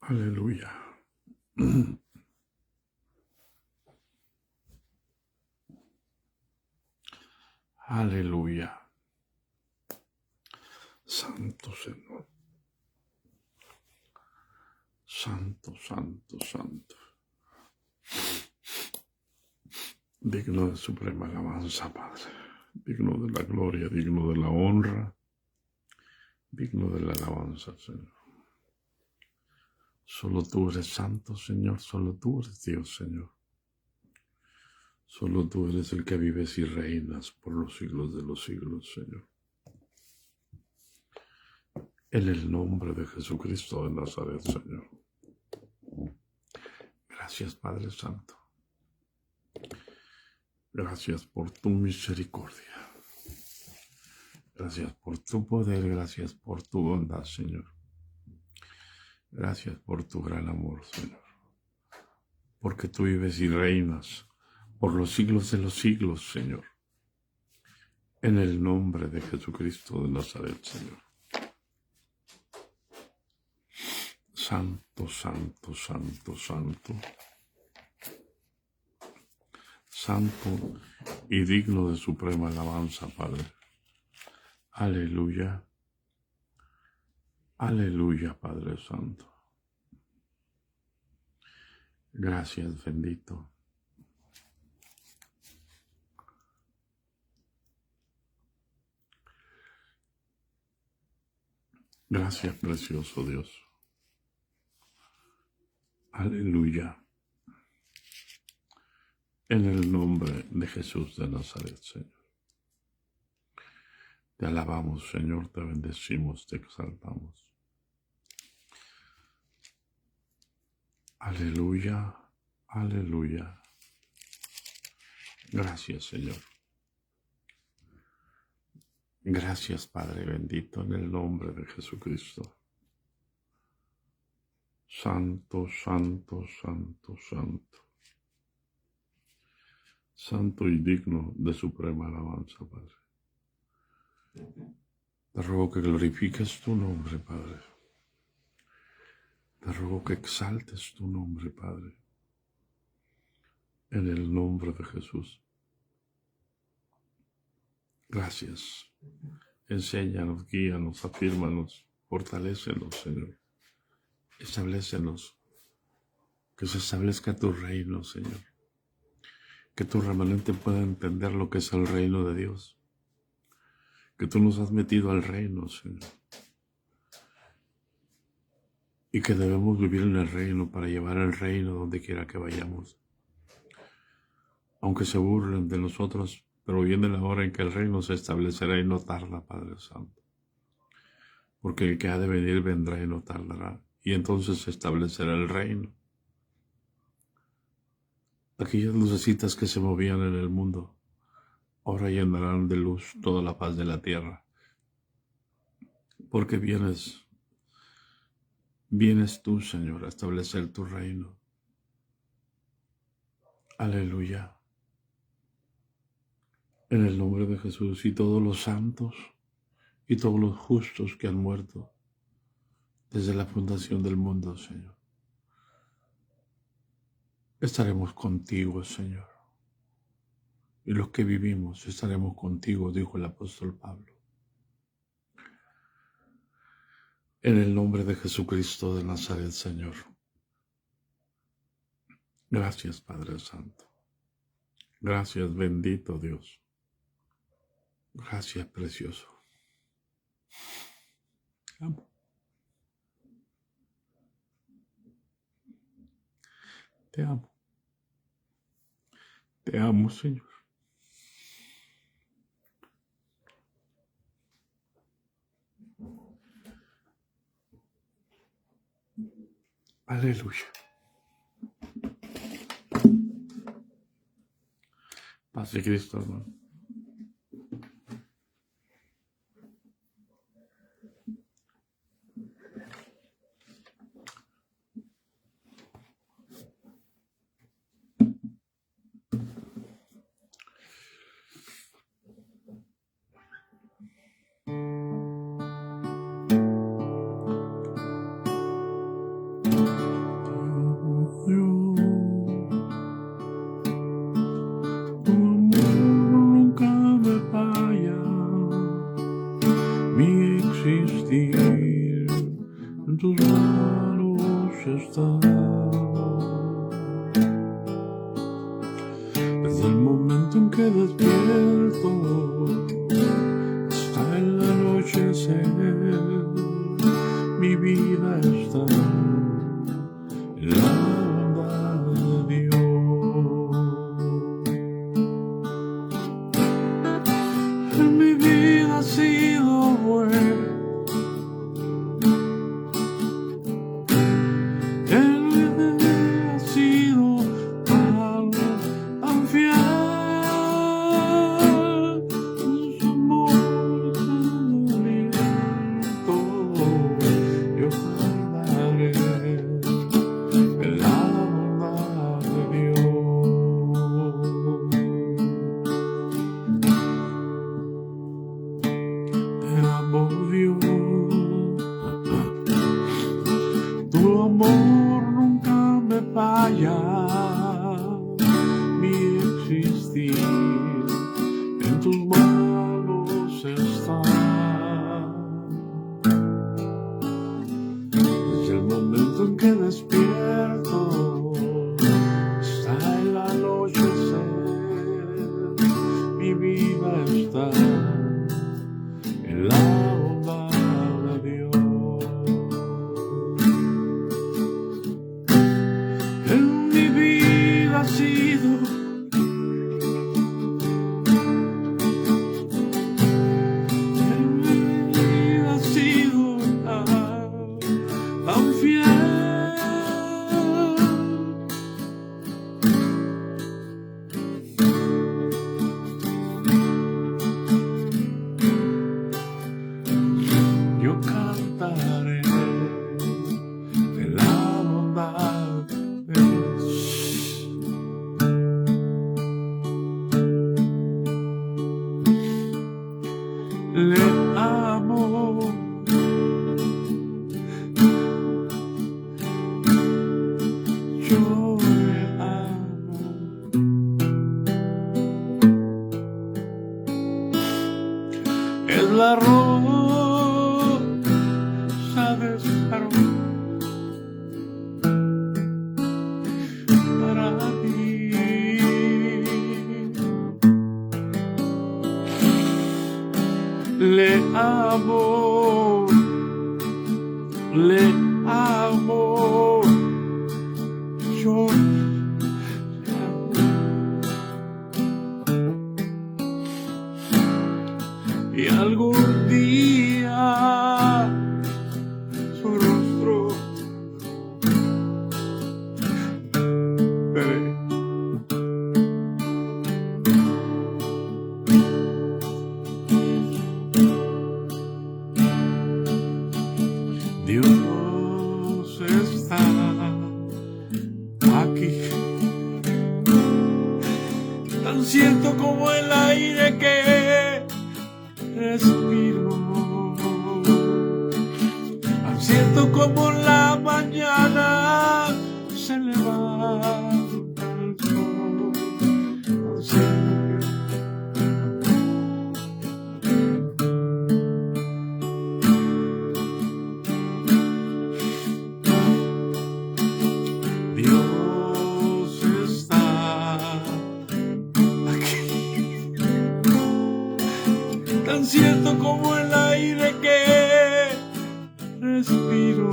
Aleluya. Aleluya. Santo Señor. Santo, santo, santo. Digno de suprema alabanza, Padre. Digno de la gloria, digno de la honra, digno de la alabanza, Señor. Solo tú eres santo, Señor. Solo tú eres Dios, Señor. Solo tú eres el que vives y reinas por los siglos de los siglos, Señor. En el nombre de Jesucristo de Nazaret, Señor. Gracias, Padre Santo. Gracias por tu misericordia. Gracias por tu poder. Gracias por tu bondad, Señor. Gracias por tu gran amor, Señor. Porque tú vives y reinas por los siglos de los siglos, Señor. En el nombre de Jesucristo de Nazaret, Señor. Santo, santo, santo, santo. Santo y digno de suprema alabanza, Padre. Aleluya. Aleluya, Padre Santo. Gracias, bendito. Gracias, precioso Dios. Aleluya. En el nombre de Jesús de Nazaret, Señor. Te alabamos, Señor, te bendecimos, te exaltamos. Aleluya, aleluya. Gracias, Señor. Gracias, Padre bendito, en el nombre de Jesucristo. Santo, santo, santo, santo. Santo y digno de suprema alabanza, Padre. Te ruego que glorifiques tu nombre, Padre. Te ruego que exaltes tu nombre, Padre. En el nombre de Jesús. Gracias. Enséñanos, guíanos, afírmanos, fortalécenos, Señor. Establécenos. Que se establezca tu reino, Señor. Que tu remanente pueda entender lo que es el reino de Dios. Que tú nos has metido al reino, Señor. Y que debemos vivir en el reino para llevar el reino donde quiera que vayamos. Aunque se burlen de nosotros, pero viene la hora en que el reino se establecerá y no tarda, Padre Santo. Porque el que ha de venir vendrá y no tardará. Y entonces se establecerá el reino. Aquellas lucecitas que se movían en el mundo, ahora llenarán de luz toda la paz de la tierra. Porque vienes tú, Señor, a establecer tu reino. Aleluya. En el nombre de Jesús y todos los santos y todos los justos que han muerto desde la fundación del mundo, Señor. Estaremos contigo, Señor. Y los que vivimos estaremos contigo, dijo el apóstol Pablo. En el nombre de Jesucristo de Nazaret, Señor. Gracias, Padre Santo. Gracias, bendito Dios. Gracias, precioso. Te amo. Te amo. Te amo, Señor. Aleluya. Paz de Cristo, hermano. despierto hasta el anochecer, mi vida está en la bondad de Dios. En mi vida ha sido buena, tu amor nunca me falla, mi existir en tus manos está. Desde el momento en que despierto hasta el anochecer, mi vida está en la bondad de Dios. En mi vida ha sido tan fiel. Yo cantaré de la bondad de Dios. Le amo, yo le amo. Es la rosa de Sarón para mí. Le amo, le amo, yo le amo. Y algún día su rostro veré. Dios está aquí, tan cierto como el aire que respiro, tan cierto como la mañana se levanta el sol, tan cierto Dios está aquí, tan cierto como el aire que respiro,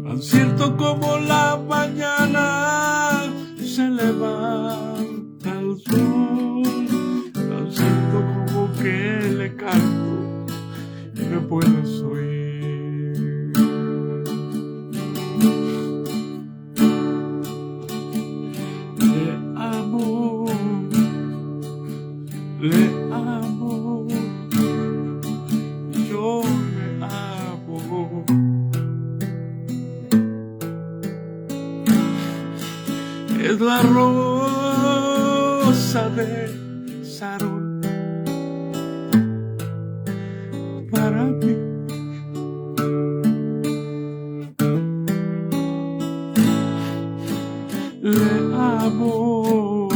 tan cierto como la mañana se levanta el sol, tan cierto como que le canto y me puedes oír. Le amo, yo le amo. Es la rosa de Sarón para mí. Le amo.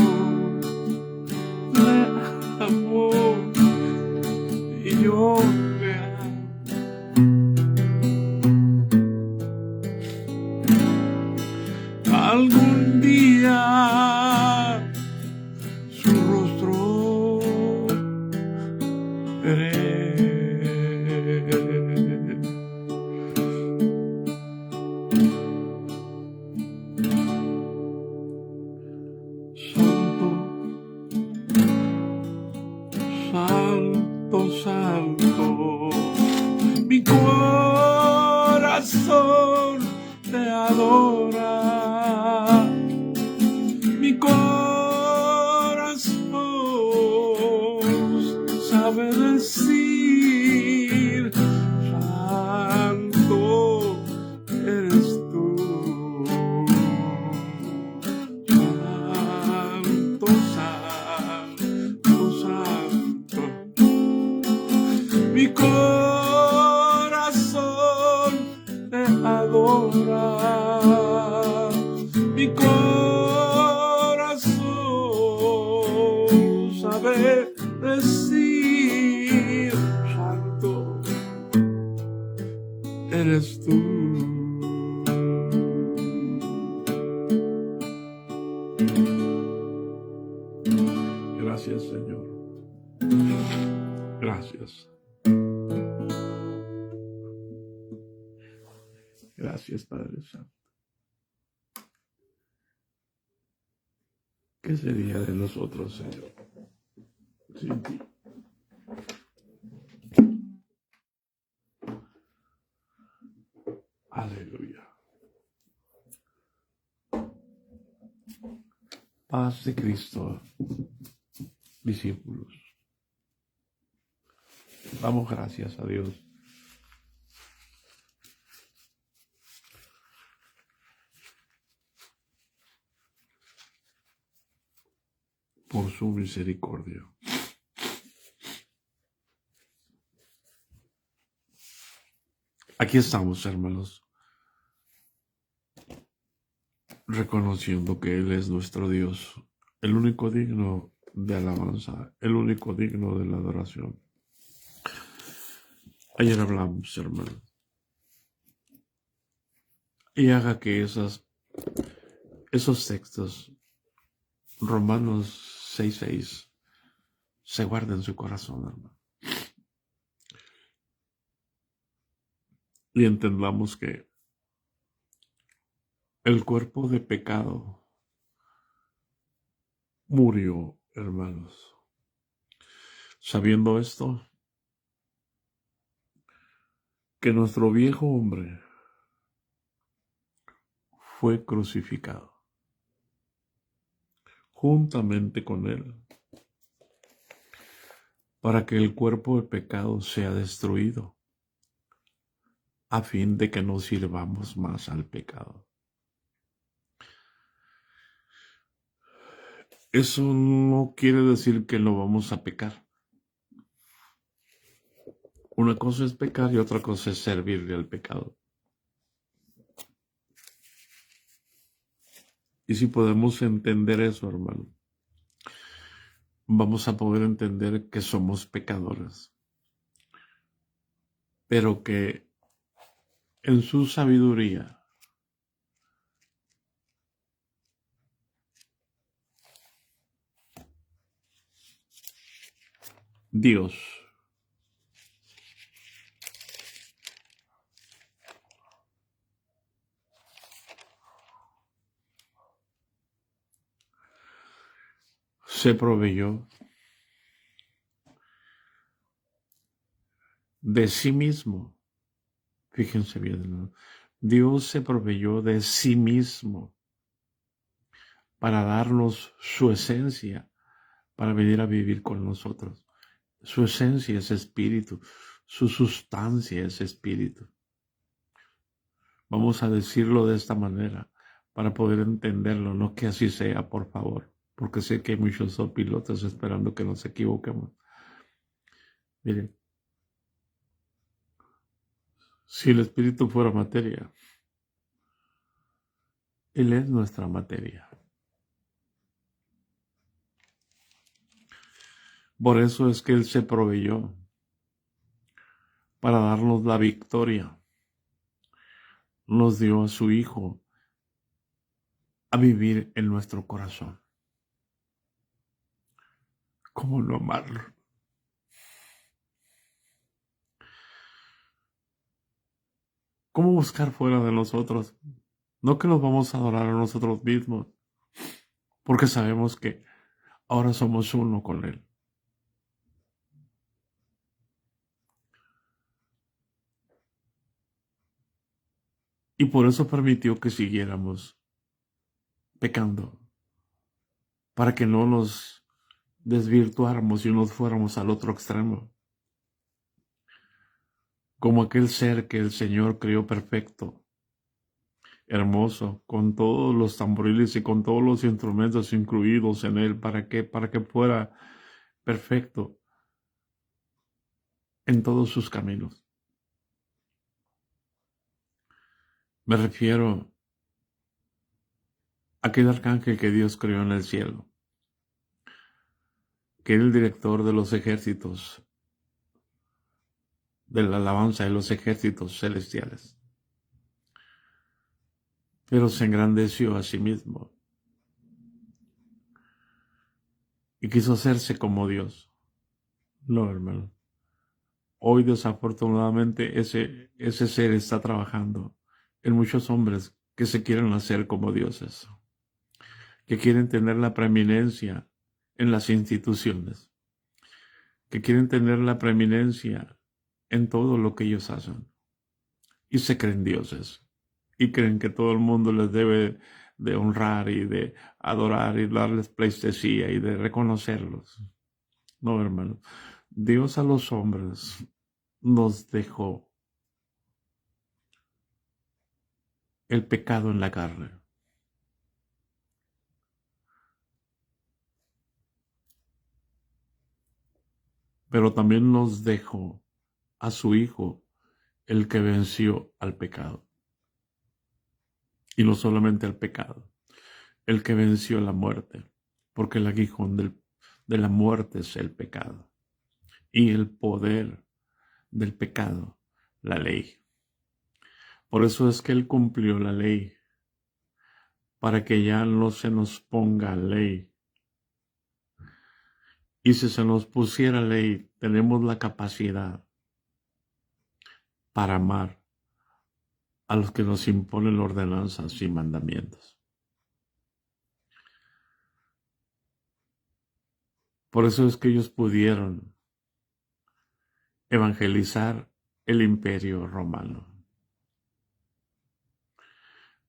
Y yo le amo. Algún día bendecir. Santo eres tú. Gracias, Señor. Gracias. Gracias, Padre Santo. ¿Qué sería de nosotros, Señor, sin ti? Aleluya. Paz de Cristo, discípulos. Damos gracias a Dios por su misericordia. Aquí estamos, hermanos, reconociendo que Él es nuestro Dios, el único digno de alabanza, el único digno de la adoración. Ayer hablamos, hermanos, y haga que esos textos, Romanos 6:6, se guarden en su corazón, hermano. Y entendamos que el cuerpo de pecado murió, hermanos. Sabiendo esto, que nuestro viejo hombre fue crucificado juntamente con él, para que el cuerpo de pecado sea destruido, a fin de que no sirvamos más al pecado. Eso no quiere decir que no vamos a pecar. Una cosa es pecar y otra cosa es servirle al pecado. Y si podemos entender eso, hermano, vamos a poder entender que somos pecadores, pero que en su sabiduría Dios se proveyó de sí mismo. Fíjense bien, ¿no? Dios se proveyó de sí mismo para darnos su esencia, para venir a vivir con nosotros. Su esencia es espíritu, su sustancia es espíritu. Vamos a decirlo de esta manera para poder entenderlo, no que así sea, por favor, porque sé que hay muchos pilotos esperando que nos equivoquemos. Miren, si el espíritu fuera materia, Él es nuestra materia. Por eso es que Él se proveyó para darnos la victoria. Nos dio a su Hijo a vivir en nuestro corazón. ¿Cómo no amarlo? ¿Cómo buscar fuera de nosotros? No que nos vamos a adorar a nosotros mismos, porque sabemos que ahora somos uno con Él. Y por eso permitió que siguiéramos pecando, para que no nos desvirtuáramos y nos fuéramos al otro extremo. Como aquel ser que el Señor creó perfecto, hermoso, con todos los tamboriles y con todos los instrumentos incluidos en él. ¿Para qué? Para que fuera perfecto en todos sus caminos. Me refiero a aquel arcángel que Dios creó en el cielo, que era el director de los ejércitos, de la alabanza de los ejércitos celestiales. Pero se engrandeció a sí mismo y quiso hacerse como Dios. No, hermano. Hoy desafortunadamente ese ser está trabajando en muchos hombres que se quieren hacer como dioses, que quieren tener la preeminencia en las instituciones, que quieren tener la preeminencia en todo lo que ellos hacen, y se creen dioses, y creen que todo el mundo les debe de honrar y de adorar y darles pleitesía y de reconocerlos. No, hermano. Dios a los hombres nos dejó el pecado en la carne. Pero también nos dejó a su Hijo, el que venció al pecado. Y no solamente al pecado, el que venció la muerte, porque el aguijón de la muerte es el pecado. Y el poder del pecado, la ley. Por eso es que Él cumplió la ley, para que ya no se nos ponga ley. Y si se nos pusiera ley, tenemos la capacidad para amar a los que nos imponen ordenanzas y mandamientos. Por eso es que ellos pudieron evangelizar el imperio romano.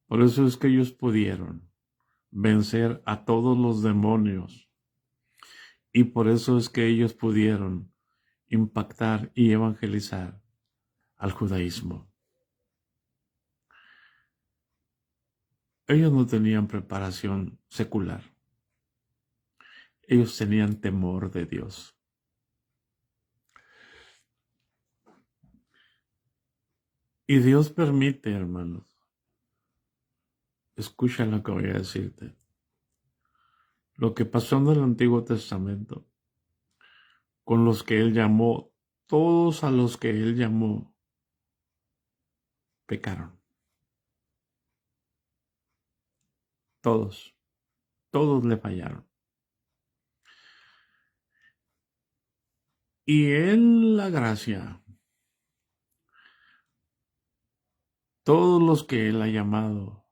Por eso es que ellos pudieron vencer a todos los demonios. Y por eso es que ellos pudieron impactar y evangelizar al judaísmo. Ellos no tenían preparación secular. Ellos tenían temor de Dios. Y Dios permite, hermanos, escucha lo que voy a decirte. Lo que pasó en el Antiguo Testamento, con los que Él llamó, todos a los que Él llamó, pecaron. Todos le fallaron. Y en la gracia, todos los que Él ha llamado,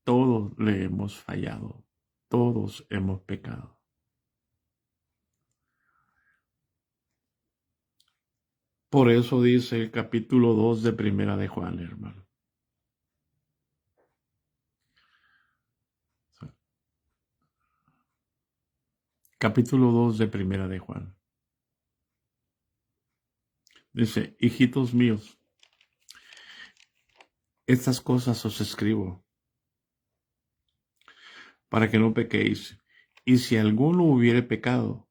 todos le hemos fallado, todos hemos pecado. Por eso dice el capítulo 2 de Primera de Juan, hermano. Capítulo 2 de Primera de Juan. Dice, hijitos míos, estas cosas os escribo para que no pequéis. Y si alguno hubiere pecado,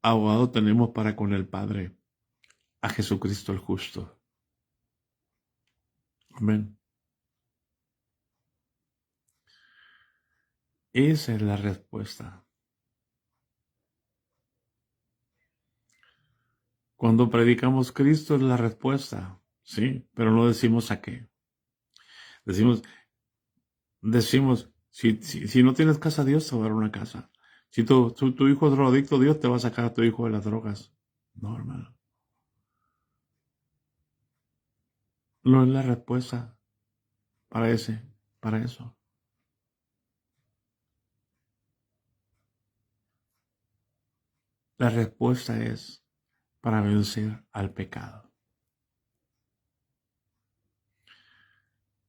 abogado tenemos para con el Padre, a Jesucristo el justo. Amén. Esa es la respuesta. Cuando predicamos Cristo es la respuesta, sí, pero no decimos a qué. Decimos, si no tienes casa, Dios te va a dar una casa. Si tu hijo es drogadicto, Dios te va a sacar a tu hijo de las drogas. No, hermano. No es la respuesta para eso. La respuesta es para vencer al pecado.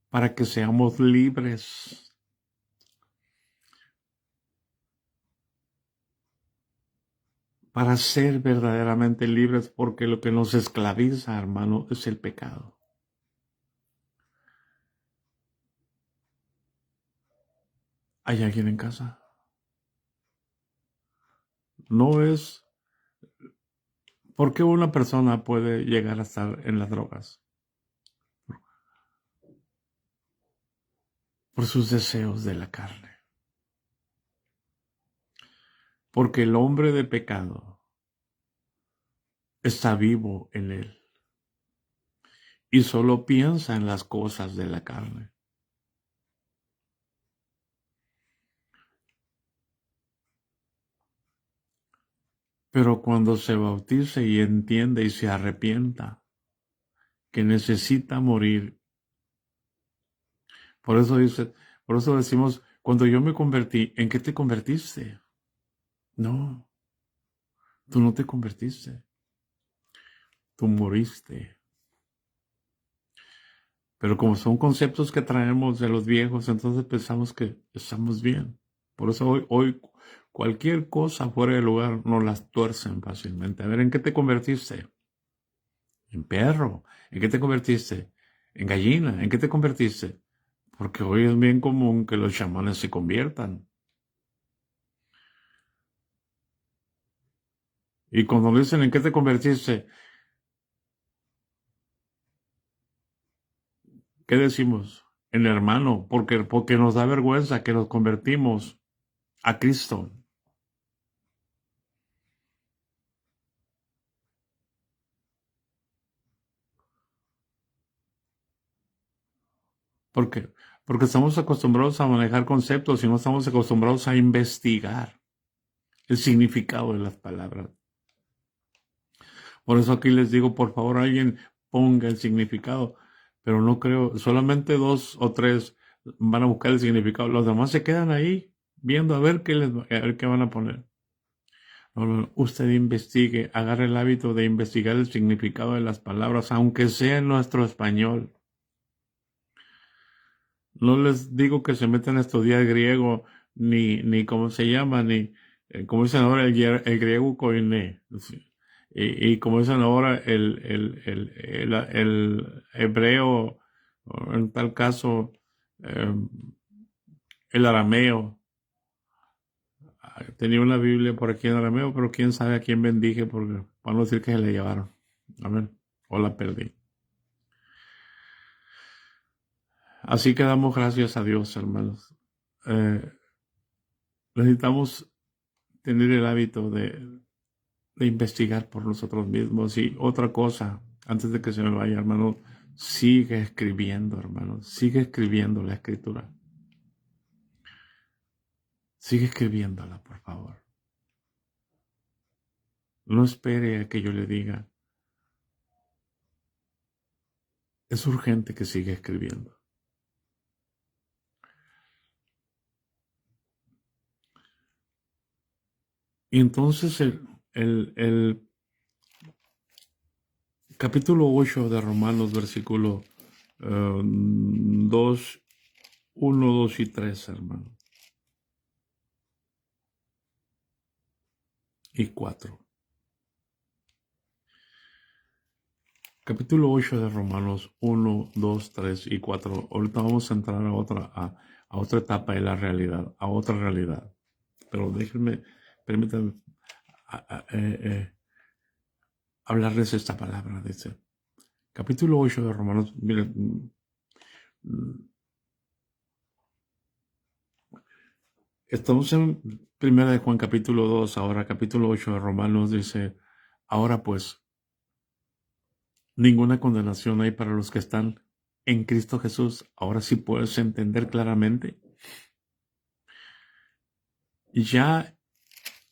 Para que seamos libres. Para ser verdaderamente libres, porque lo que nos esclaviza, hermano, es el pecado. ¿Hay alguien en casa? No es... ¿Por qué una persona puede llegar a estar en las drogas? Por sus deseos de la carne. Porque el hombre de pecado está vivo en él y solo piensa en las cosas de la carne. Pero cuando se bautice y entiende y se arrepienta que necesita morir, por eso decimos, cuando yo me convertí, ¿en qué te convertiste? No, tú no te convertiste, tú moriste. Pero como son conceptos que traemos de los viejos, entonces pensamos que estamos bien. Por eso hoy cualquier cosa fuera de lugar nos las tuercen fácilmente. A ver, ¿en qué te convertiste? En perro. ¿En qué te convertiste? En gallina. ¿En qué te convertiste? Porque hoy es bien común que los chamanes se conviertan. Y cuando dicen ¿en qué te convertiste? ¿Qué decimos? En hermano, porque nos da vergüenza que nos convertimos a Cristo. ¿Por qué? Porque estamos acostumbrados a manejar conceptos y no estamos acostumbrados a investigar el significado de las palabras. Por eso aquí les digo, por favor, alguien ponga el significado, pero no creo, solamente 2 o 3 van a buscar el significado, los demás se quedan ahí viendo a ver a ver qué van a poner. No, usted investigue, agarre el hábito de investigar el significado de las palabras, aunque sea en nuestro español. No les digo que se metan a estudiar griego, ni cómo se llama, ni como dicen ahora el griego koiné. Y como dicen ahora el hebreo, o en tal caso, el arameo. Tenía una Biblia por aquí en arameo, pero quién sabe a quién bendije, porque para no decir que se la llevaron. Amén. O la perdí. Así que damos gracias a Dios, hermanos. Eh, necesitamos tener el hábito de investigar por nosotros mismos. Y otra cosa, antes de que se me vaya, hermano, sigue escribiendo, hermano. Sigue escribiendo la escritura. Sigue escribiéndola, por favor. No espere a que yo le diga. Es urgente que siga escribiendo. Y entonces el capítulo 8 de Romanos, versículo 2, 1, 2 y 3, hermano. Y 4. Capítulo 8 de Romanos 1, 2, 3 y 4. Ahorita vamos a entrar a otra etapa de la realidad, a otra realidad. Pero permítanme hablarles esta palabra. Dice, capítulo 8 de Romanos, miren, estamos en Primera de Juan capítulo 2, ahora capítulo 8 de Romanos dice, ahora pues, ninguna condenación hay para los que están en Cristo Jesús. Ahora sí puedes entender claramente. Ya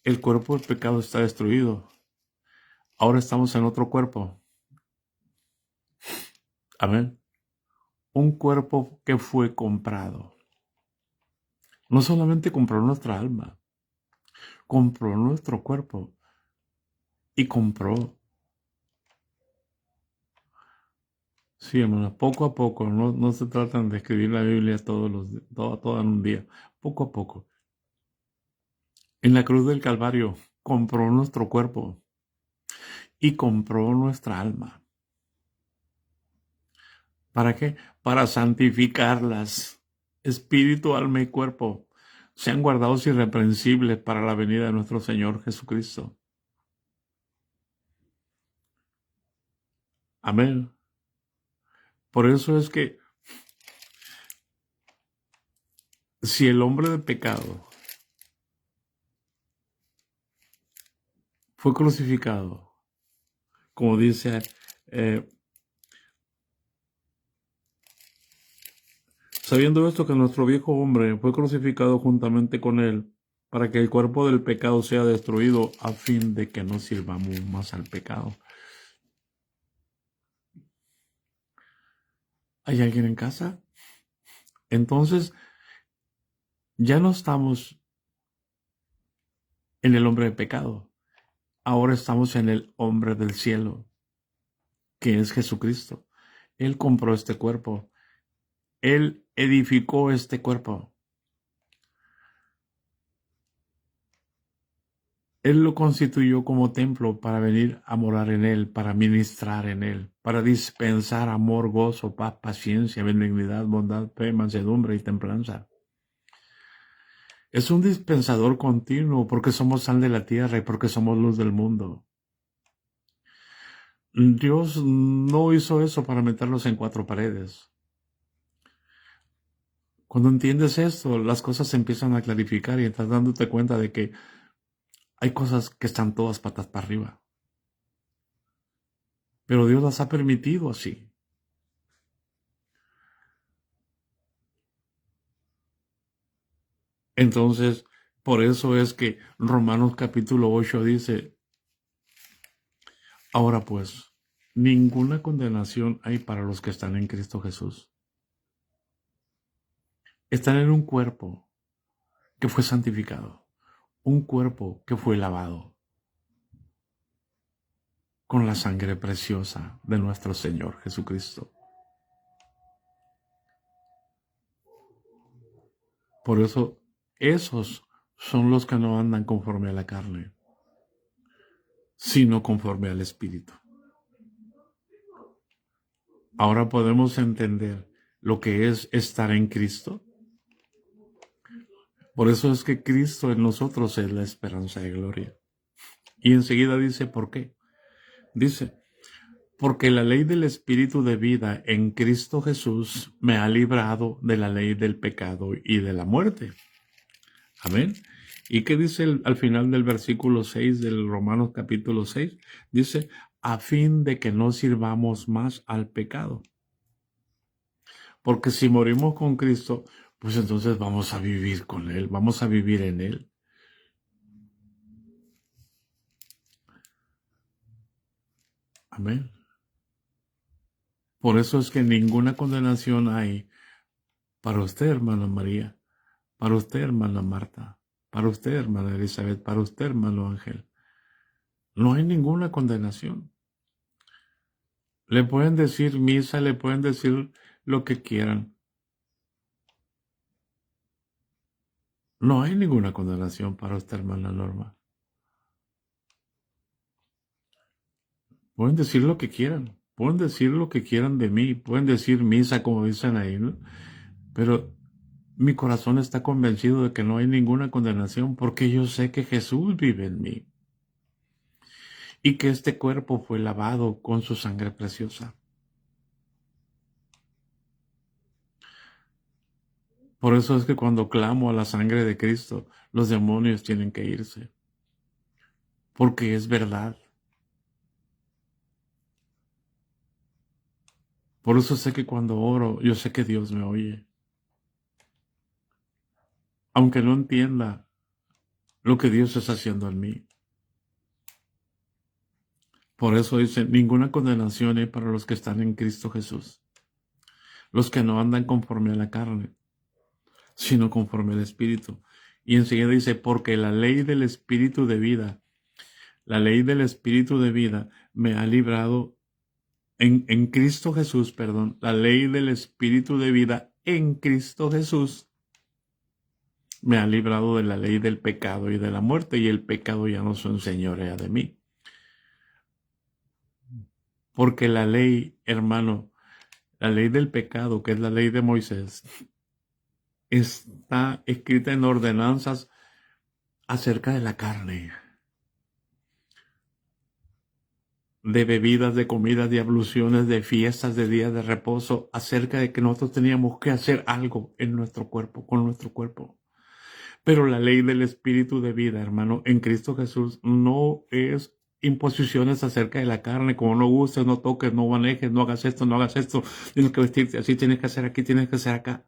el cuerpo del pecado está destruido. Ahora estamos en otro cuerpo. Amén. Un cuerpo que fue comprado. No solamente compró nuestra alma, compró nuestro cuerpo y compró. Sí, hermano, poco a poco. No se tratan de escribir la Biblia todo en un día. Poco a poco. En la cruz del Calvario compró nuestro cuerpo y compró nuestra alma. ¿Para qué? Para santificarlas. Espíritu, alma y cuerpo sean guardados irreprensibles para la venida de nuestro Señor Jesucristo. Amén. Por eso es que si el hombre de pecado fue crucificado, como dice, sabiendo esto que nuestro viejo hombre fue crucificado juntamente con él, para que el cuerpo del pecado sea destruido, a fin de que no sirvamos más al pecado. ¿Hay alguien en casa? Entonces, ya no estamos en el hombre de pecado. Ahora estamos en el hombre del cielo, que es Jesucristo. Él compró este cuerpo. Él edificó este cuerpo. Él lo constituyó como templo para venir a morar en él, para ministrar en él, para dispensar amor, gozo, paz, paciencia, benignidad, bondad, fe, mansedumbre y templanza. Es un dispensador continuo porque somos sal de la tierra y porque somos luz del mundo. Dios no hizo eso para meterlos en cuatro paredes. Cuando entiendes esto, las cosas se empiezan a clarificar y estás dándote cuenta de que hay cosas que están todas patas para arriba. Pero Dios las ha permitido así. Entonces, por eso es que Romanos capítulo 8 dice, ahora pues, ninguna condenación hay para los que están en Cristo Jesús. Están en un cuerpo que fue santificado, un cuerpo que fue lavado con la sangre preciosa de nuestro Señor Jesucristo. Por eso, esos son los que no andan conforme a la carne, sino conforme al Espíritu. Ahora podemos entender lo que es estar en Cristo. Por eso es que Cristo en nosotros es la esperanza de gloria. Y enseguida dice, ¿por qué? Dice, porque la ley del Espíritu de vida en Cristo Jesús me ha librado de la ley del pecado y de la muerte. Amén. ¿Y qué dice al final del versículo 6 del Romanos capítulo 6? Dice, a fin de que no sirvamos más al pecado. Porque si morimos con Cristo, pues entonces vamos a vivir con Él, vamos a vivir en Él. Amén. Por eso es que ninguna condenación hay para usted, hermana María, para usted, hermana Marta, para usted, hermana Elizabeth, para usted, hermano Ángel. No hay ninguna condenación. Le pueden decir misa, le pueden decir lo que quieran. No hay ninguna condenación para usted, hermana Norma. Pueden decir lo que quieran. Pueden decir lo que quieran de mí. Pueden decir misa, como dicen ahí, ¿no? Pero mi corazón está convencido de que no hay ninguna condenación porque yo sé que Jesús vive en mí y que este cuerpo fue lavado con su sangre preciosa. Por eso es que cuando clamo a la sangre de Cristo, los demonios tienen que irse. Porque es verdad. Por eso sé que cuando oro, yo sé que Dios me oye. Aunque no entienda lo que Dios está haciendo en mí. Por eso dice, ninguna condenación hay para los que están en Cristo Jesús. Los que no andan conforme a la carne, sino conforme al Espíritu. Y enseguida dice, porque la ley del Espíritu de vida, la ley del Espíritu de vida me ha librado en Cristo Jesús, perdón, la ley del Espíritu de vida en Cristo Jesús me ha librado de la ley del pecado y de la muerte, y el pecado ya no se enseñorea de mí. Porque la ley, hermano, la ley del pecado, que es la ley de Moisés, está escrita en ordenanzas acerca de la carne, de bebidas, de comidas, de abluciones, de fiestas, de días de reposo, acerca de que nosotros teníamos que hacer algo en nuestro cuerpo, con nuestro cuerpo. Pero la ley del Espíritu de vida, hermano, en Cristo Jesús no es imposiciones acerca de la carne, como no gustes, no toques, no manejes, no hagas esto, no hagas esto, tienes que vestirte así, tienes que hacer aquí, tienes que hacer acá.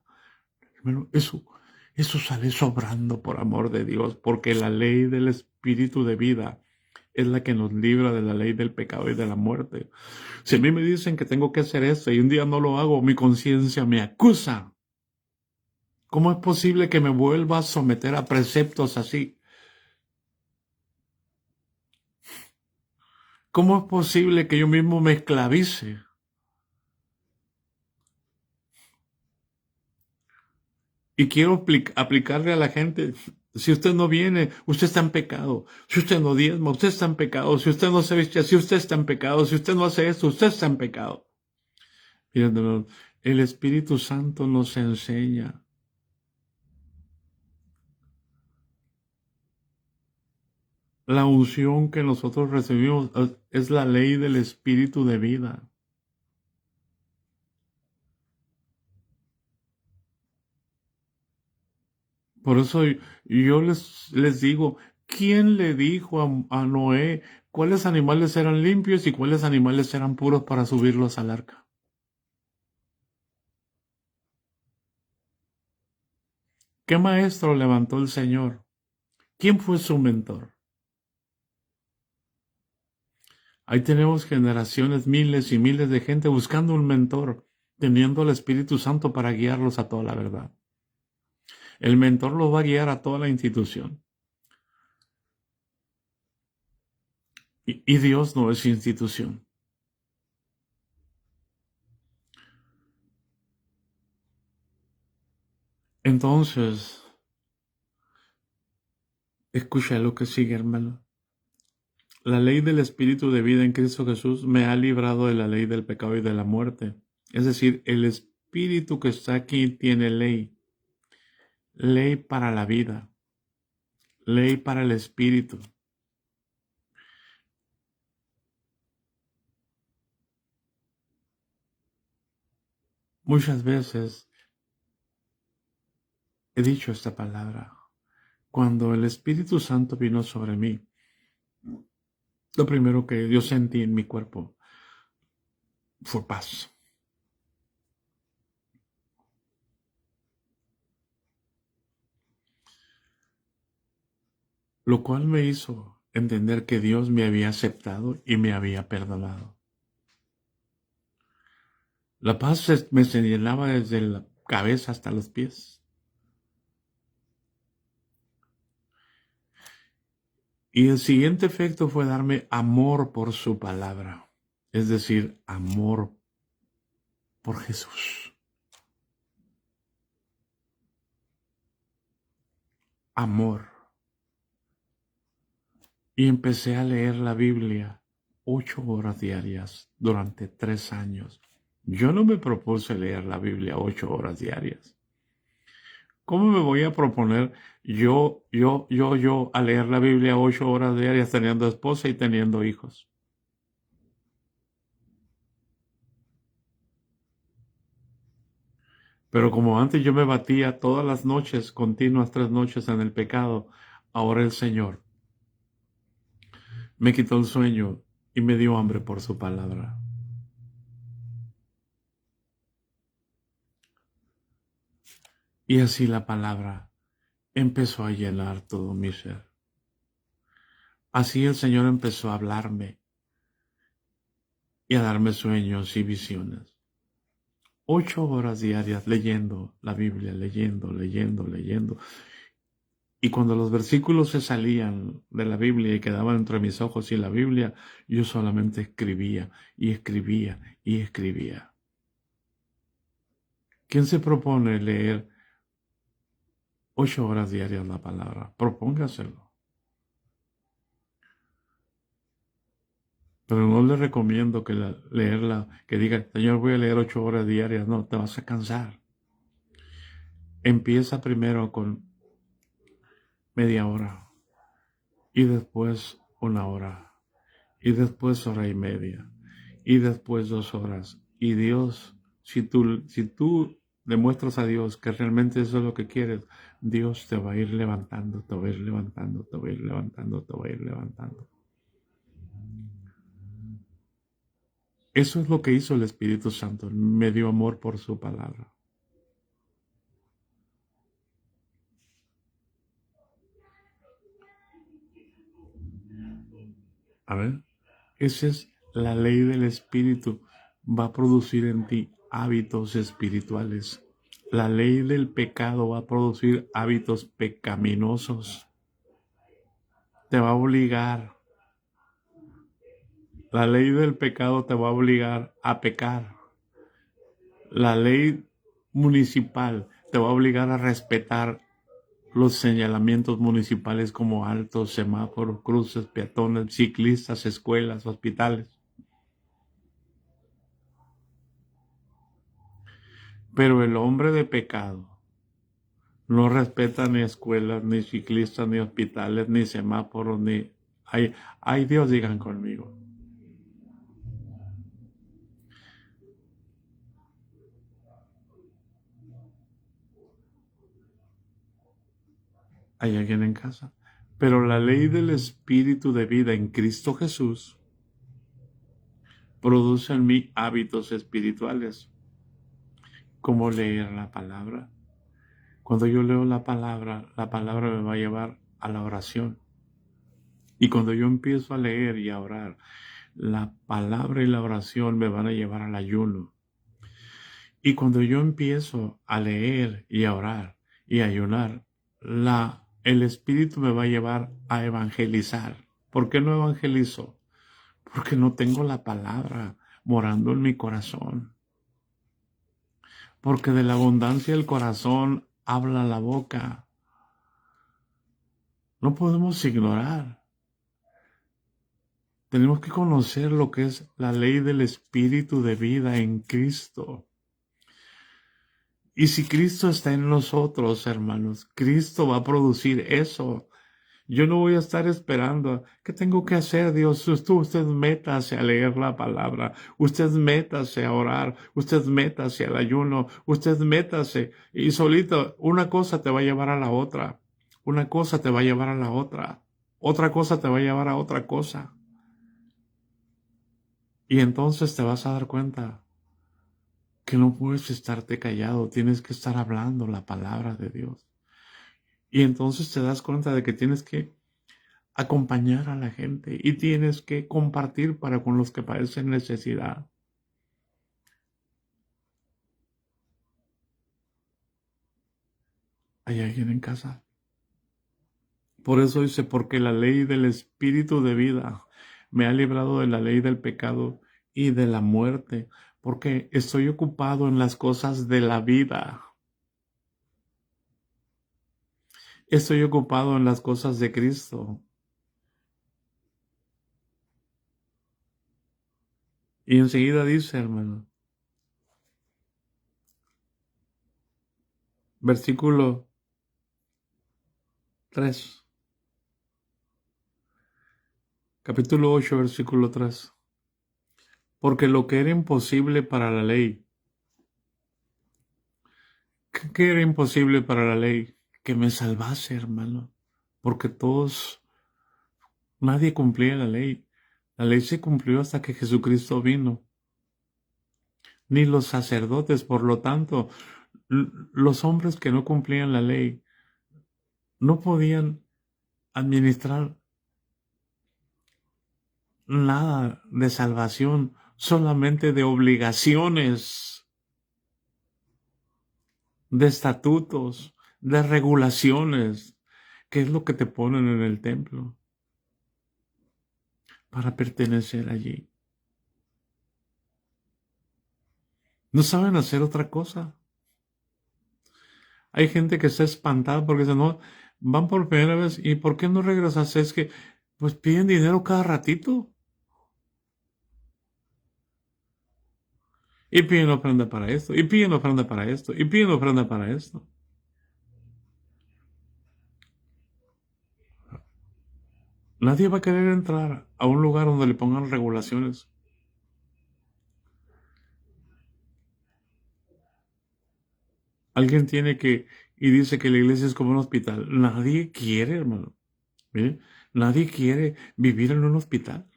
Hermano, eso sale sobrando por amor de Dios, porque la ley del Espíritu de vida es la que nos libra de la ley del pecado y de la muerte. Si a mí me dicen que tengo que hacer esto y un día no lo hago, mi conciencia me acusa. ¿Cómo es posible que me vuelva a someter a preceptos así? ¿Cómo es posible que yo mismo me esclavice? Y quiero aplicarle a la gente, si usted no viene, usted está en pecado. Si usted no diezma, usted está en pecado. Si usted no se viste así, usted está en pecado. Si usted no hace esto, usted está en pecado. Miren, hermano, el Espíritu Santo nos enseña. La unción que nosotros recibimos es la ley del Espíritu de vida. Por eso yo les digo, ¿quién le dijo a Noé cuáles animales eran limpios y cuáles animales eran puros para subirlos al arca? ¿Qué maestro levantó el Señor? ¿Quién fue su mentor? Ahí tenemos generaciones, miles y miles de gente buscando un mentor, teniendo el Espíritu Santo para guiarlos a toda la verdad. El mentor los va a guiar a toda la institución. Y Dios no es institución. Entonces, escucha lo que sigue, hermano. La ley del Espíritu de vida en Cristo Jesús me ha librado de la ley del pecado y de la muerte. Es decir, el Espíritu que está aquí tiene ley. Ley para la vida. Ley para el Espíritu. Muchas veces he dicho esta palabra. Cuando el Espíritu Santo vino sobre mí, lo primero que yo sentí en mi cuerpo fue paz. Lo cual me hizo entender que Dios me había aceptado y me había perdonado. La paz me se llenaba desde la cabeza hasta los pies. Y el siguiente efecto fue darme amor por su palabra, es decir, amor por Jesús. Amor. Y empecé a leer la Biblia 8 horas diarias durante 3 años. Yo no me propuse leer la Biblia 8 horas diarias. ¿Cómo me voy a proponer yo a leer la Biblia 8 horas diarias teniendo esposa y teniendo hijos? Pero como antes yo me batía todas las noches, continuas 3 noches en el pecado, ahora el Señor me quitó el sueño y me dio hambre por su palabra. Y así la palabra empezó a llenar todo mi ser. Así el Señor empezó a hablarme y a darme sueños y visiones. 8 horas diarias leyendo la Biblia, leyendo. Y cuando los versículos se salían de la Biblia y quedaban entre mis ojos y la Biblia, yo solamente escribía y escribía y escribía. ¿Quién se propone leer 8 horas diarias la palabra? Propóngaselo. Pero no le recomiendo que leerla, que diga, Señor, voy a leer 8 horas diarias. No, te vas a cansar. Empieza primero con media hora y después 1 hora y después 1 hora y media y después 2 horas. Y Dios, si tú demuestras a Dios que realmente eso es lo que quieres, Dios te va a ir levantando, te va a ir levantando, te va a ir levantando, te va a ir levantando. Eso es lo que hizo el Espíritu Santo. Me dio amor por su palabra. A ver, esa es la ley del Espíritu. Va a producir en ti hábitos espirituales. La ley del pecado va a producir hábitos pecaminosos. Te va a obligar. La ley del pecado te va a obligar a pecar. La ley municipal te va a obligar a respetar los señalamientos municipales como altos, semáforos, cruces, peatones, ciclistas, escuelas, hospitales. Pero el hombre de pecado no respeta ni escuelas, ni ciclistas, ni hospitales, ni semáforos, ni... Ay Dios, digan conmigo. ¿Hay alguien en casa? Pero la ley del Espíritu de vida en Cristo Jesús produce en mí hábitos espirituales, como leer la palabra. Cuando yo leo la palabra me va a llevar a la oración. Y cuando yo empiezo a leer y a orar, la palabra y la oración me van a llevar al ayuno. Y cuando yo empiezo a leer y a orar y a ayunar, el Espíritu me va a llevar a evangelizar. ¿Por qué no evangelizo? Porque no tengo la palabra morando en mi corazón. Porque de la abundancia del corazón habla la boca. No podemos ignorar. Tenemos que conocer lo que es la ley del Espíritu de vida en Cristo. Y si Cristo está en nosotros, hermanos, Cristo va a producir eso. Yo no voy a estar esperando. ¿Qué tengo que hacer, Dios? Usted métase a leer la palabra. Usted métase a orar. Usted métase al ayuno. Usted métase. Y solito, una cosa te va a llevar a la otra. Una cosa te va a llevar a la otra. Otra cosa te va a llevar a otra cosa. Y entonces te vas a dar cuenta que no puedes estarte callado. Tienes que estar hablando la palabra de Dios. Y entonces te das cuenta de que tienes que acompañar a la gente y tienes que compartir para con los que padecen necesidad. ¿Hay alguien en casa? Por eso dice, porque la ley del Espíritu de vida me ha librado de la ley del pecado y de la muerte, porque estoy ocupado en las cosas de la vida. Estoy ocupado en las cosas de Cristo. Y enseguida dice, hermano, versículo 3, capítulo 8, versículo 3. Porque lo que era imposible para la ley, ¿qué era imposible para la ley? Que me salvase, hermano. Porque nadie cumplía la ley. La ley se cumplió hasta que Jesucristo vino. Ni los sacerdotes, por lo tanto, los hombres que no cumplían la ley no podían administrar nada de salvación, solamente de obligaciones, de estatutos, de regulaciones, que es lo que te ponen en el templo para pertenecer allí. No saben hacer otra cosa. Hay gente que está espantada porque dicen, no, van por primera vez, ¿y por qué no regresas? Es que, pues piden dinero cada ratito. Y piden ofrenda para esto, y piden ofrenda para esto, y piden ofrenda para esto. Nadie va a querer entrar a un lugar donde le pongan regulaciones. Alguien tiene y dice que la iglesia es como un hospital. Nadie quiere, hermano. ¿Miren? Nadie quiere vivir en un hospital.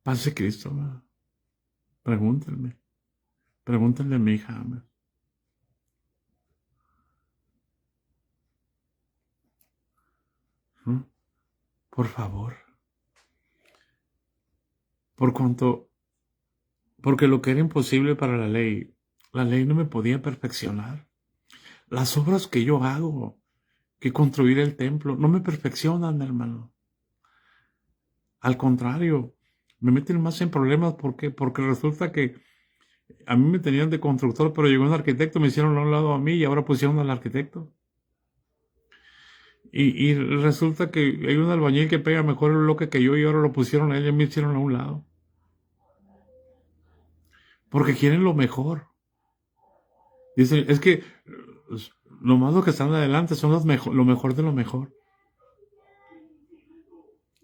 Paz de Cristo, hermano. Pregúntenme. Pregúntenle a mi hija, hermano. ¿Mm? Por favor. Porque lo que era imposible para la ley no me podía perfeccionar. Las obras que yo hago, que construir el templo, no me perfeccionan, hermano. Al contrario, me meten más en problemas. ¿Por qué? Porque resulta que a mí me tenían de constructor, pero llegó un arquitecto, me hicieron a un lado a mí y ahora pusieron al arquitecto. Y resulta que hay un albañil que pega mejor el bloque que yo y ahora lo pusieron a él y me hicieron a un lado. Porque quieren lo mejor. Dicen, es que nomás los que están adelante son lo mejor de lo mejor.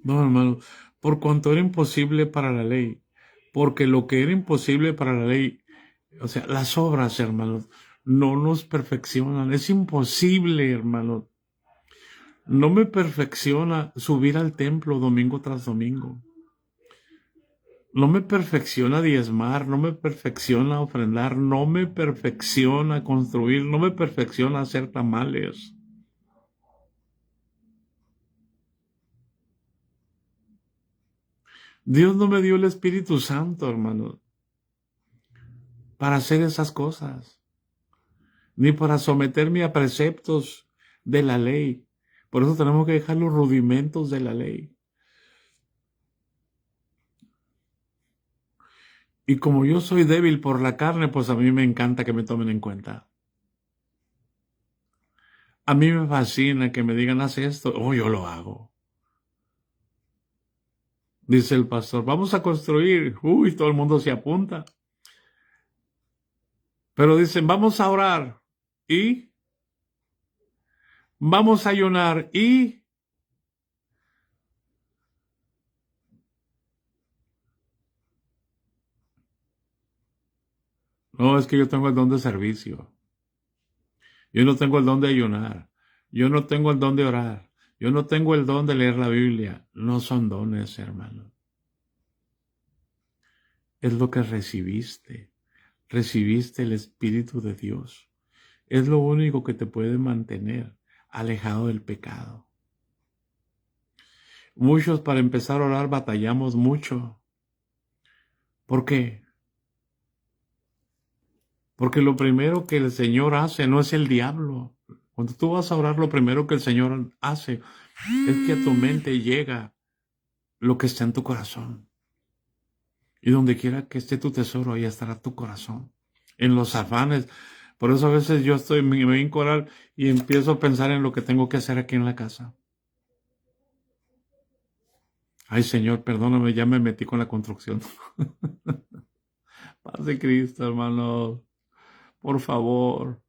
No, hermano, por cuanto era imposible para la ley, porque lo que era imposible para la ley, o sea, las obras, hermanos, no nos perfeccionan. Es imposible, hermano. No me perfecciona subir al templo domingo tras domingo. No me perfecciona diezmar, no me perfecciona ofrendar, no me perfecciona construir, no me perfecciona hacer tamales. Dios no me dio el Espíritu Santo, hermano, para hacer esas cosas, ni para someterme a preceptos de la ley. Por eso tenemos que dejar los rudimentos de la ley. Y como yo soy débil por la carne, pues a mí me encanta que me tomen en cuenta. A mí me fascina que me digan, haz esto, yo lo hago. Dice el pastor, vamos a construir. Uy, todo el mundo se apunta. Pero dicen, vamos a orar. ¿Y? Vamos a ayunar. ¿Y? No, es que yo tengo el don de servicio. Yo no tengo el don de ayunar. Yo no tengo el don de orar. Yo no tengo el don de leer la Biblia. No son dones, hermano. Es lo que recibiste. Recibiste el Espíritu de Dios. Es lo único que te puede mantener alejado del pecado. Muchos para empezar a orar batallamos mucho. ¿Por qué? Porque lo primero que el Señor hace no es el diablo. Cuando tú vas a orar, lo primero que el Señor hace es que a tu mente llega lo que está en tu corazón. Y donde quiera que esté tu tesoro, ahí estará tu corazón. En los afanes. Por eso a veces yo me voy a orar y empiezo a pensar en lo que tengo que hacer aquí en la casa. Ay, Señor, perdóname, ya me metí con la construcción. Paz de Cristo, hermano. Por favor.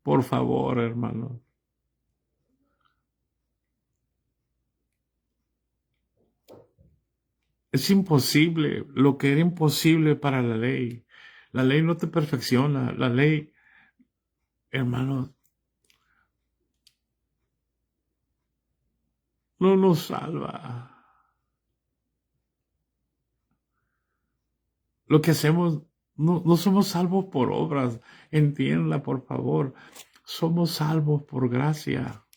Por favor, hermano. Es imposible lo que era imposible para la ley. La ley no te perfecciona. La ley, hermano, no nos salva. Lo que hacemos, no somos salvos por obras. Entienda, por favor. Somos salvos por gracia,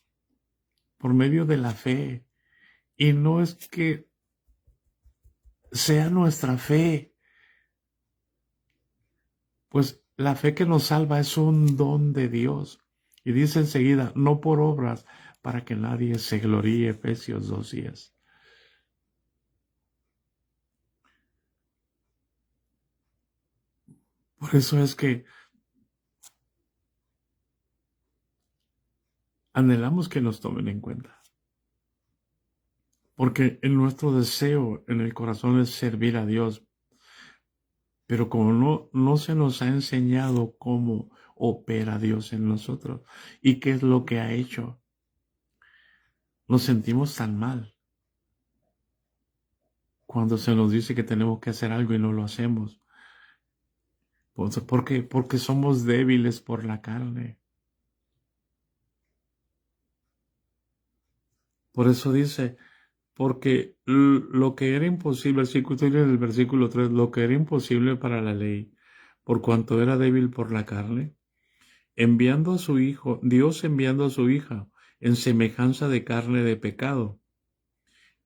por medio de la fe. Y no es que sea nuestra fe, pues la fe que nos salva es un don de Dios. Y dice enseguida, no por obras, para que nadie se gloríe, Efesios 2:10. Por eso es que anhelamos que nos tomen en cuenta. Porque en nuestro deseo en el corazón es servir a Dios. Pero como no se nos ha enseñado cómo opera Dios en nosotros y qué es lo que ha hecho, nos sentimos tan mal cuando se nos dice que tenemos que hacer algo y no lo hacemos. ¿Por qué? Porque somos débiles por la carne. Por eso dice, Porque lo que era imposible, en el versículo 3, lo que era imposible para la ley, por cuanto era débil por la carne, enviando a su Hijo, Dios enviando a su hija en semejanza de carne de pecado,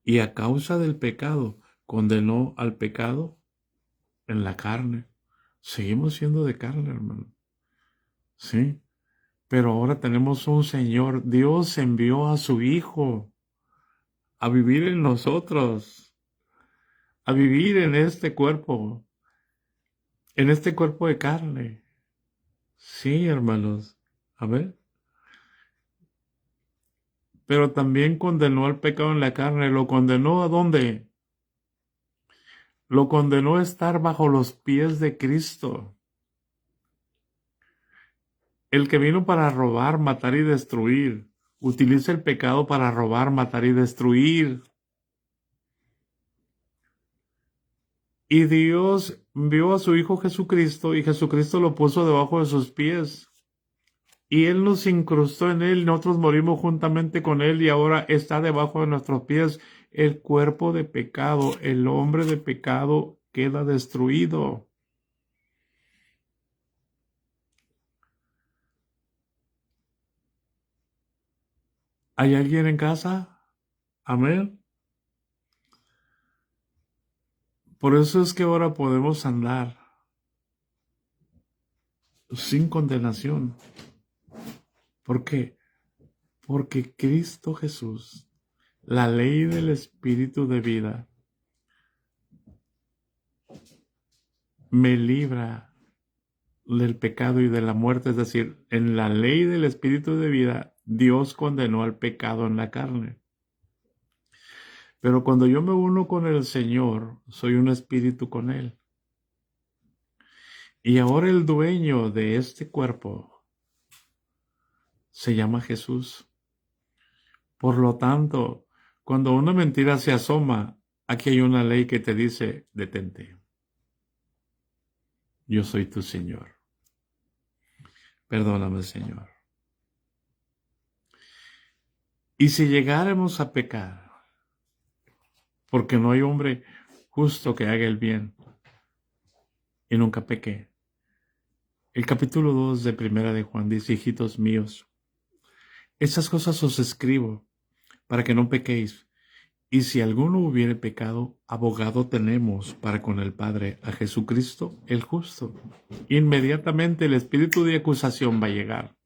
y a causa del pecado condenó al pecado en la carne. Seguimos siendo de carne, hermano. Sí, pero ahora tenemos un Señor. Dios envió a su Hijo a vivir en nosotros, a vivir en este cuerpo de carne. Sí, hermanos. A ver. Pero también condenó al pecado en la carne. ¿Lo condenó a dónde? Lo condenó a estar bajo los pies de Cristo. El que vino para robar, matar y destruir. Utiliza el pecado para robar, matar y destruir. Y Dios vio a su Hijo Jesucristo y Jesucristo lo puso debajo de sus pies. Y Él nos incrustó en Él, nosotros morimos juntamente con Él y ahora está debajo de nuestros pies. El cuerpo de pecado, el hombre de pecado queda destruido. ¿Hay alguien en casa? Amén. Por eso es que ahora podemos andar sin condenación. ¿Por qué? Porque Cristo Jesús, la ley del Espíritu de vida, me libra del pecado y de la muerte. Es decir, en la ley del Espíritu de vida, Dios condenó al pecado en la carne. Pero cuando yo me uno con el Señor, soy un espíritu con Él. Y ahora el dueño de este cuerpo se llama Jesús. Por lo tanto, cuando una mentira se asoma, aquí hay una ley que te dice, detente. Yo soy tu Señor. Perdóname, Señor. Y si llegáramos a pecar, porque no hay hombre justo que haga el bien y nunca peque. El capítulo 2 de Primera de Juan dice, hijitos míos, estas cosas os escribo para que no pequéis. Y si alguno hubiere pecado, abogado tenemos para con el Padre, a Jesucristo el justo. Inmediatamente el espíritu de acusación va a llegar.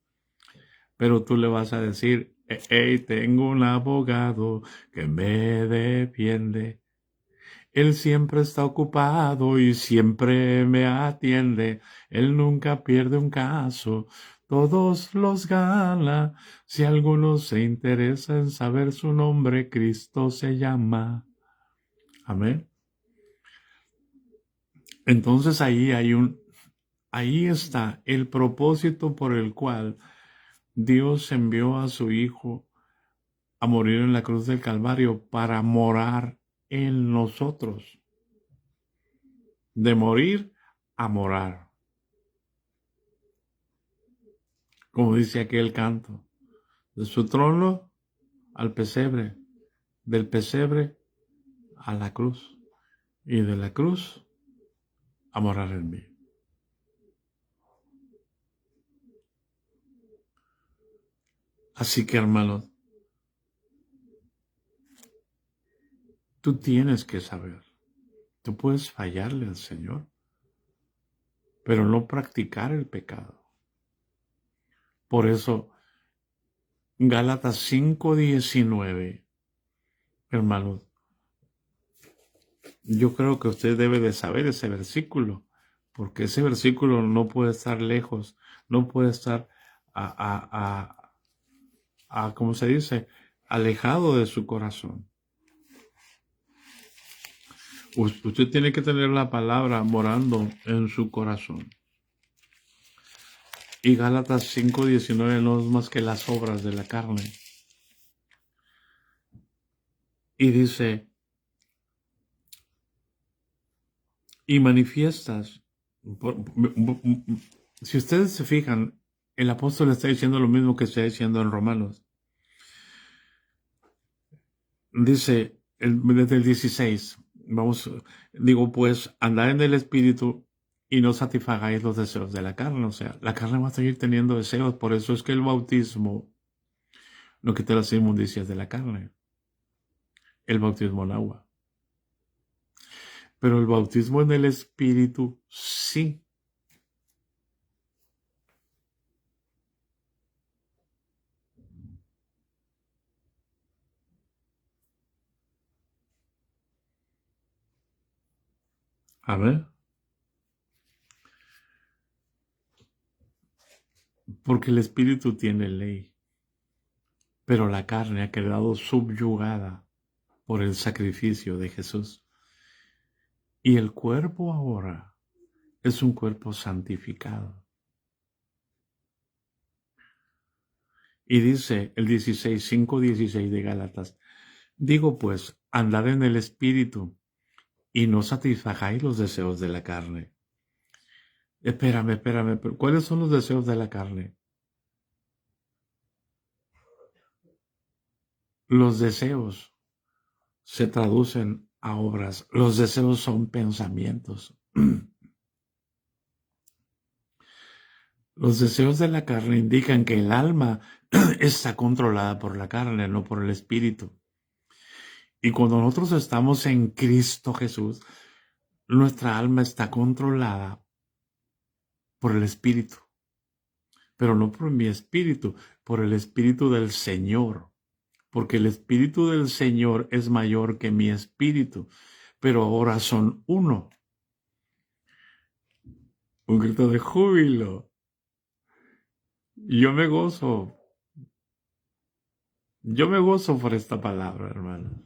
Pero tú le vas a decir, hey, tengo un abogado que me defiende. Él siempre está ocupado y siempre me atiende. Él nunca pierde un caso, todos los gana. Si alguno se interesa en saber su nombre, Cristo se llama. Amén. Entonces ahí está el propósito por el cual Dios envió a su Hijo a morir en la cruz del Calvario para morar en nosotros. De morir a morar. Como dice aquel canto, de su trono al pesebre, del pesebre a la cruz, y de la cruz a morar en mí. Así que, hermanos, tú tienes que saber, tú puedes fallarle al Señor, pero no practicar el pecado. Por eso, Gálatas 5:19, hermanos, yo creo que usted debe de saber ese versículo, porque ese versículo no puede estar lejos, no puede estar ¿cómo se dice? Alejado de su corazón. Usted tiene que tener la palabra morando en su corazón. Y Gálatas 5:19 no es más que las obras de la carne. Y dice, y manifiestas. Si ustedes se fijan, el apóstol está diciendo lo mismo que está diciendo en Romanos. Dice, desde el 16, digo pues, andad en el Espíritu y no satisfagáis los deseos de la carne. O sea, la carne va a seguir teniendo deseos. Por eso es que el bautismo no quita las inmundicias de la carne. El bautismo en agua. Pero el bautismo en el Espíritu sí. A ver. Porque el Espíritu tiene ley, pero la carne ha quedado subyugada por el sacrificio de Jesús. Y el cuerpo ahora es un cuerpo santificado. Y dice el 5:16 de Gálatas, digo pues, andad en el Espíritu y no satisfagáis los deseos de la carne. Espérame, pero ¿cuáles son los deseos de la carne? Los deseos se traducen a obras. Los deseos son pensamientos. Los deseos de la carne indican que el alma está controlada por la carne, no por el espíritu. Y cuando nosotros estamos en Cristo Jesús, nuestra alma está controlada por el espíritu. Pero no por mi espíritu, por el espíritu del Señor. Porque el espíritu del Señor es mayor que mi espíritu. Pero ahora son uno. Un grito de júbilo. Yo me gozo. Yo me gozo por esta palabra, hermano.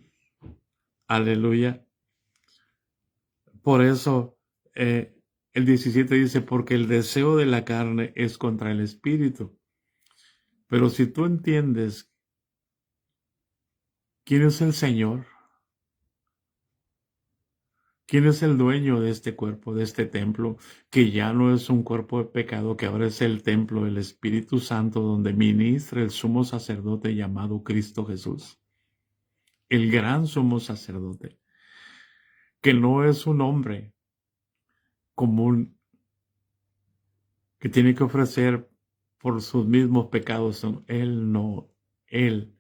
Aleluya. Por eso el 17 dice, porque el deseo de la carne es contra el espíritu. Pero si tú entiendes quién es el Señor, quién es el dueño de este cuerpo, de este templo, que ya no es un cuerpo de pecado, que ahora es el templo del Espíritu Santo, donde ministra el sumo sacerdote llamado Cristo Jesús, el gran sumo sacerdote, que no es un hombre común, que tiene que ofrecer por sus mismos pecados. Él no, Él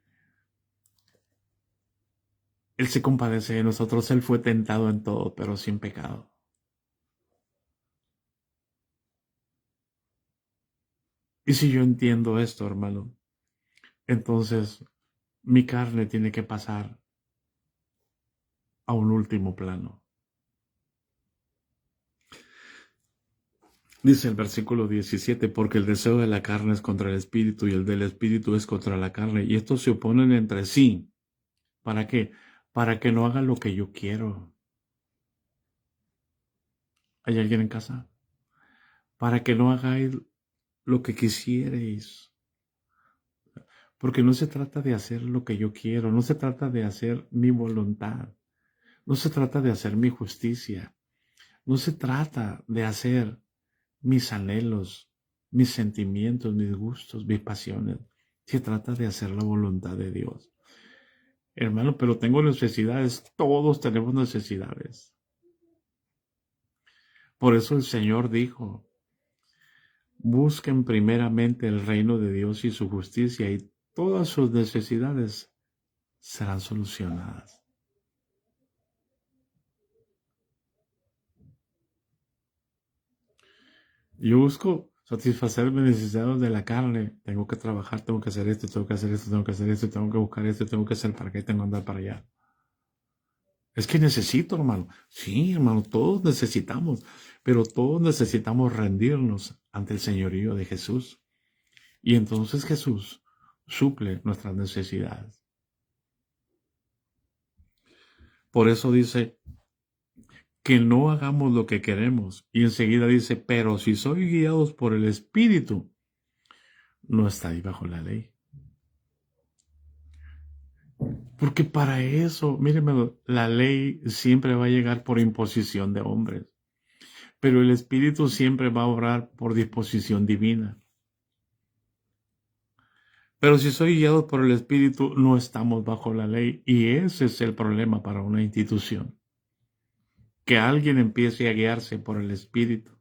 se compadece de nosotros. Él fue tentado en todo, pero sin pecado. Y si yo entiendo esto, hermano, entonces mi carne tiene que pasar a un último plano. Dice el versículo 17, porque el deseo de la carne es contra el espíritu y el del espíritu es contra la carne. Y estos se oponen entre sí. ¿Para qué? Para que no haga lo que yo quiero. ¿Hay alguien en casa? Para que no hagáis lo que quisierais. Porque no se trata de hacer lo que yo quiero, no se trata de hacer mi voluntad, no se trata de hacer mi justicia, no se trata de hacer mis anhelos, mis sentimientos, mis gustos, mis pasiones. Se trata de hacer la voluntad de Dios. Hermano, pero tengo necesidades, todos tenemos necesidades. Por eso el Señor dijo, busquen primeramente el reino de Dios y su justicia y todas sus necesidades serán solucionadas. Yo busco satisfacer mis necesidades de la carne. Tengo que trabajar, tengo que hacer esto, tengo que hacer esto, tengo que hacer esto, tengo que buscar esto, tengo que hacer para qué, tengo que andar para allá. Es que necesito, hermano. Sí, hermano, todos necesitamos, pero todos necesitamos rendirnos ante el señorío de Jesús. Y entonces Jesús suple nuestras necesidades. Por eso dice que no hagamos lo que queremos. Y enseguida dice, pero si sois guiados por el Espíritu, no estáis bajo la ley. Porque para eso, mírenme, la ley siempre va a llegar por imposición de hombres. Pero el Espíritu siempre va a obrar por disposición divina. Pero si soy guiado por el Espíritu, no estamos bajo la ley. Y ese es el problema para una institución. Que alguien empiece a guiarse por el Espíritu.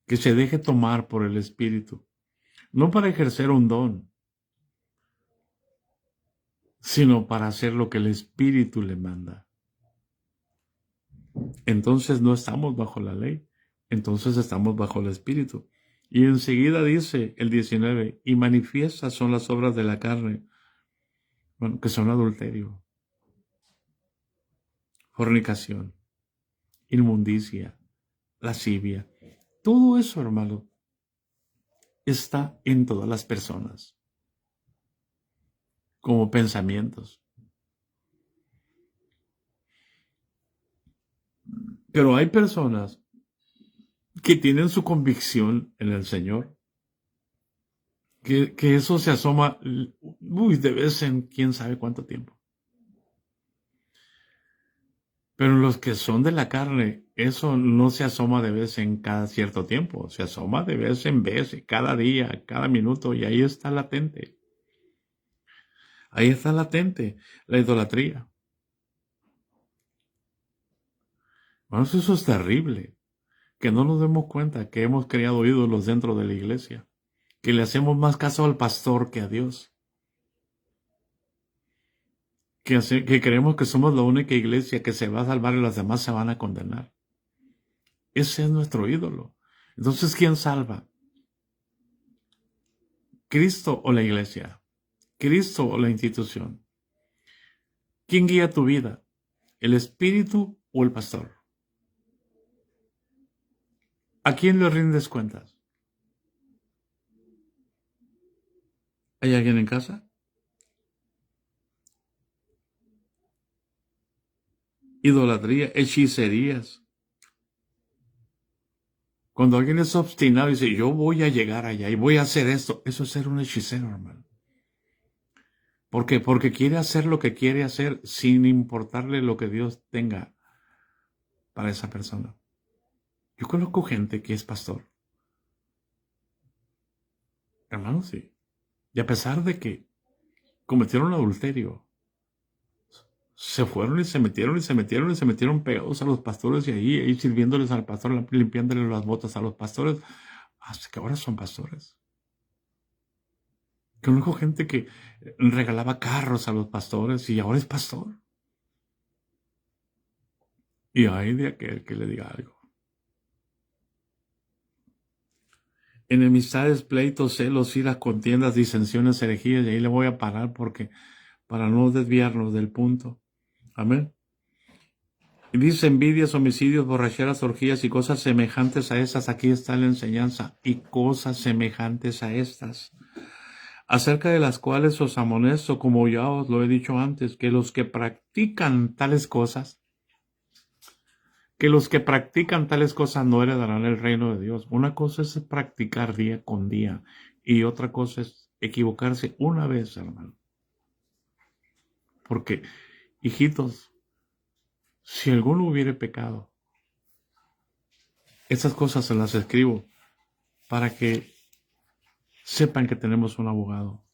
Que se deje tomar por el Espíritu. No para ejercer un don, sino para hacer lo que el Espíritu le manda. Entonces no estamos bajo la ley, entonces estamos bajo el Espíritu. Y enseguida dice el 19, y manifiestas son las obras de la carne, bueno, que son adulterio, fornicación, inmundicia, lascivia. Todo eso, hermano, está en todas las personas, como pensamientos. Pero hay personas que tienen su convicción en el Señor, que eso se asoma, de vez en quién sabe cuánto tiempo. Pero los que son de la carne, eso no se asoma de vez en cada cierto tiempo, se asoma de vez en vez, cada día, cada minuto, y ahí está latente. Ahí está latente la idolatría. Bueno, eso es terrible, que no nos demos cuenta que hemos creado ídolos dentro de la iglesia, que le hacemos más caso al pastor que a Dios, que creemos que somos la única iglesia que se va a salvar y las demás se van a condenar. Ese es nuestro ídolo. Entonces, ¿quién salva? ¿Cristo o la iglesia? ¿Cristo o la institución? ¿Quién guía tu vida? ¿El Espíritu o el pastor? ¿A quién le rindes cuentas? ¿Hay alguien en casa? Idolatría, hechicerías. Cuando alguien es obstinado y dice, yo voy a llegar allá y voy a hacer esto, eso es ser un hechicero, hermano. ¿Por qué? Porque quiere hacer lo que quiere hacer sin importarle lo que Dios tenga para esa persona. Yo conozco gente que es pastor. Hermano, sí. Y a pesar de que cometieron adulterio, se fueron y se metieron pegados a los pastores y ahí sirviéndoles al pastor, limpiándoles las botas a los pastores, hasta que ahora son pastores. Conozco gente que regalaba carros a los pastores y ahora es pastor. Y hay de aquel que le diga algo. Enemistades, pleitos, celos, iras, contiendas, disensiones, herejías, y ahí le voy a parar porque para no desviarnos del punto. Amén. Y dice envidias, homicidios, borracheras, orgías y cosas semejantes a estas. Aquí está la enseñanza. Y cosas semejantes a estas, acerca de las cuales os amonesto, como ya os lo he dicho antes, que los que practican tales cosas no heredarán el reino de Dios. Una cosa es practicar día con día y otra cosa es equivocarse una vez, hermano. Porque, hijitos, si alguno hubiere pecado, estas cosas se las escribo para que sepan que tenemos un abogado.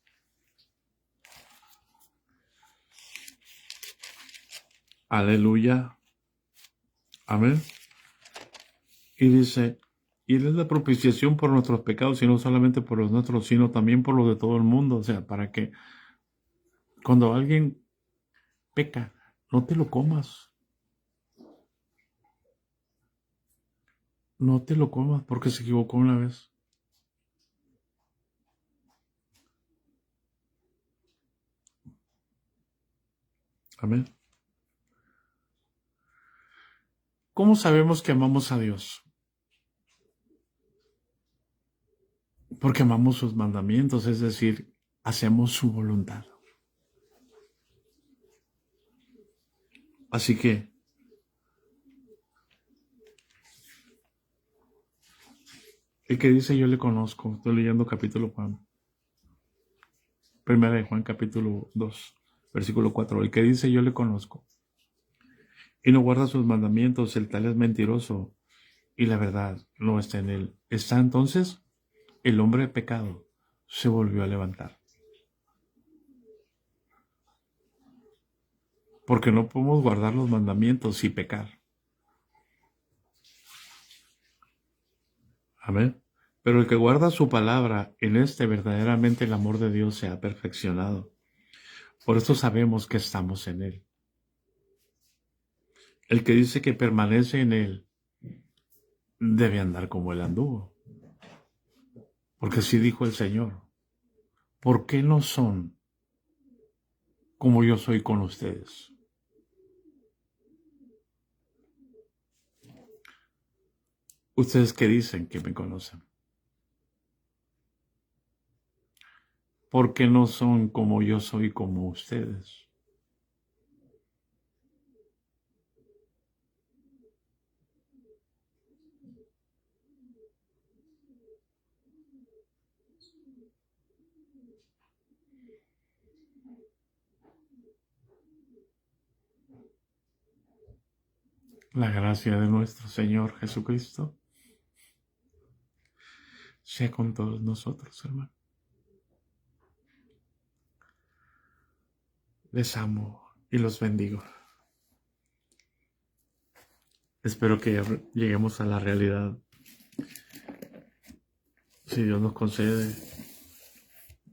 Aleluya. Amén. Y dice, y Él es la propiciación por nuestros pecados, y no solamente por los nuestros, sino también por los de todo el mundo. O sea, para que cuando alguien peca, no te lo comas. No te lo comas porque se equivocó una vez. Amén. ¿Cómo sabemos que amamos a Dios? Porque amamos sus mandamientos, es decir, hacemos su voluntad. Así que, el que dice yo le conozco, estoy leyendo capítulo Juan. Primera de Juan capítulo 2, versículo 4. El que dice yo le conozco y no guarda sus mandamientos, el tal es mentiroso, y la verdad no está en él. Está entonces el hombre de pecado se volvió a levantar. Porque no podemos guardar los mandamientos y pecar. Amén. Pero el que guarda su palabra, en este verdaderamente el amor de Dios se ha perfeccionado. Por eso sabemos que estamos en él. El que dice que permanece en él debe andar como él anduvo. Porque así dijo el Señor. ¿Por qué no son como yo soy con ustedes? Ustedes que dicen que me conocen. ¿Por qué no son como yo soy como ustedes? La gracia de nuestro Señor Jesucristo sea con todos nosotros, hermano. Les amo y los bendigo. Espero que lleguemos a la realidad. Si Dios nos concede,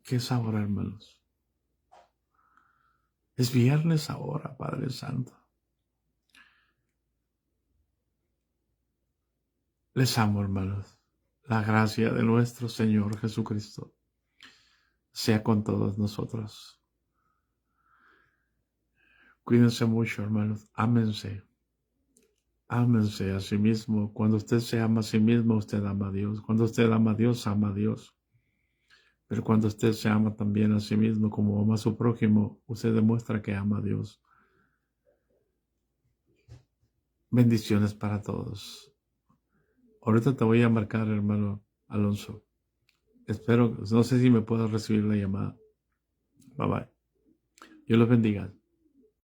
¿qué es ahora, hermanos? Es viernes ahora, Padre Santo. Les amo, hermanos. La gracia de nuestro Señor Jesucristo sea con todos nosotros. Cuídense mucho, hermanos. Ámense. Ámense a sí mismo. Cuando usted se ama a sí mismo, usted ama a Dios. Cuando usted ama a Dios, ama a Dios. Pero cuando usted se ama también a sí mismo como ama a su prójimo, usted demuestra que ama a Dios. Bendiciones para todos. Ahorita te voy a marcar, hermano Alonso. Espero, no sé si me puedas recibir la llamada. Bye bye. Dios los bendiga.